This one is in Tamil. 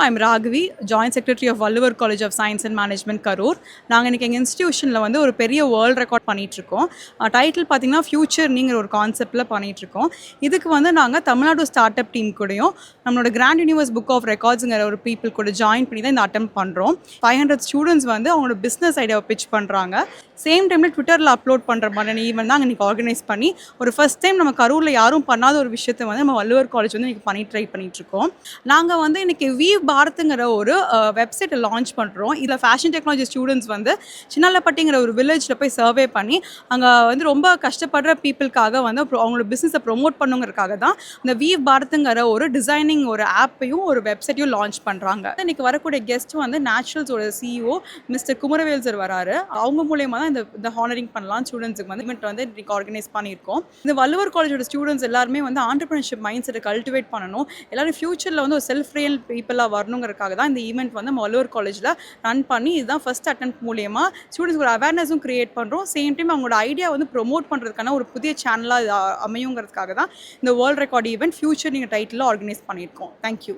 I'm Raghavi, joint secretary of Valluvar College of Science and Management Karur. நாங்கள் இன்றைக்கி எங்கள் இன்ஸ்டியூஷனில் வந்து ஒரு பெரிய வேர்ல்ட் ரெக்கார்ட் பண்ணிகிட்ருக்கோம். டைட்டில் பார்த்திங்கன்னா ஃபியூச்சர்னிங்கிற ஒரு கான்செப்டில் பண்ணிகிட்ருக்கோம். இதுக்கு வந்து நாங்கள் தமிழ்நாடு ஸ்டார்ட் அப் டீம் கூடயும் நம்மளோட கிராண்ட் யூனிவர்ஸ் புக் ஆஃப் ரெக்கார்ட்ஸுங்கிற ஒரு பீப்புள் கூட ஜாயின் பண்ணி தான் இந்த அட்டெம்ப்ட் பண்ணுறோம். 500 ஸ்டூடெண்ட்ஸ் வந்து அவங்களோட பிஸ்னஸ் ஐடியாவை பிச் பண்ணுறாங்க. சேம் டைமில் ட்விட்டரில் அப்லோட் பண்ணுற மாதிரி ஈவெண்ட் தான் இன்றைக்கி ஆர்கனைஸ் பண்ணி ஒரு ஃபஸ்ட் டைம் நம்ம கரூரில் யாரும் பண்ணாத ஒரு விஷயத்தை வந்து நம்ம வள்ளுவர் காலேஜ் வந்து இன்றைக்கி பண்ணி ட்ரை பண்ணிகிட்ருக்கோம். நாங்கள் வந்து இன்றைக்கி வீவ் பாரத்துங்கிற ஒரு வெப்சைட்டை லான்ச் பண்ணுறோம். இதில் ஃபேஷன் டெக்னாலஜி ஸ்டூடெண்ட்ஸ் வந்து சின்னலப்பட்டிங்கிற ஒரு வில்லேஜில் போய் சர்வே பண்ணி அங்கே வந்து ரொம்ப கஷ்டப்படுற பீப்புளுக்காக வந்து அவங்களோட பிஸ்னஸை ப்ரொமோட் பண்ணுங்கிறதுக்காக தான் இந்த வீவ் பாரத்துங்கிற ஒரு டிசைனிங் ஒரு ஆப்பையும் ஒரு வெப்சைட்டையும் லான்ச் பண்ணுறாங்க. இன்றைக்கி வரக்கூடிய கெஸ்ட் வந்து நேச்சுரல்ஸோட சிஇஓ மிஸ்டர் குமரவேல் சார் வராரு. அவங்க மூலயமா தான் இந்த ஹானரிங் பண்ணலாம் ஸ்டூடெண்ட்ஸுக்கு வந்து இவெண்ட் வந்து இன்றைக்கி ஆர்கனைஸ் பண்ணியிருக்கோம். இந்த வள்ளுவர் காலேஜோட ஸ்டூடெண்ட்ஸ் எல்லாருமே வந்து ஆண்டர்பிரினர்ஷிப் மைண்ட் செட்டை கல்டிவேட் பண்ணணும், எல்லாரும் ஃபியூச்சரில் வந்து ஒரு செல்ஃப் ரியல் பீப்புளாக வரணுங்கிறதுக்காக தான் இந்த ஈவெண்ட் வந்து நம்ம வள்ளுவர் காலேஜில் ரன் பண்ணி இதுதான் ஃபஸ்ட் அட்டெம்ப்ட் மூலியமா ஸ்டூடெண்ட்ஸ்க்கு ஒரு அவேர்னஸும் கிரியேட் பண்ணுறோம். சேம் டைம் அவங்களோட ஐடியா வந்து ப்ரொமோட் பண்ணுறதுக்கான ஒரு புதிய சேனலாக அமையுங்கிறதுக்காக தான் இந்த வேர்ல்ட் ரெக்கார்ட் ஈவெண்ட் ஃபியூச்சர் நீங்கள் டைட்டில் ஆர்கனைஸ் பண்ணியிருக்கோம். தேங்க்யூ.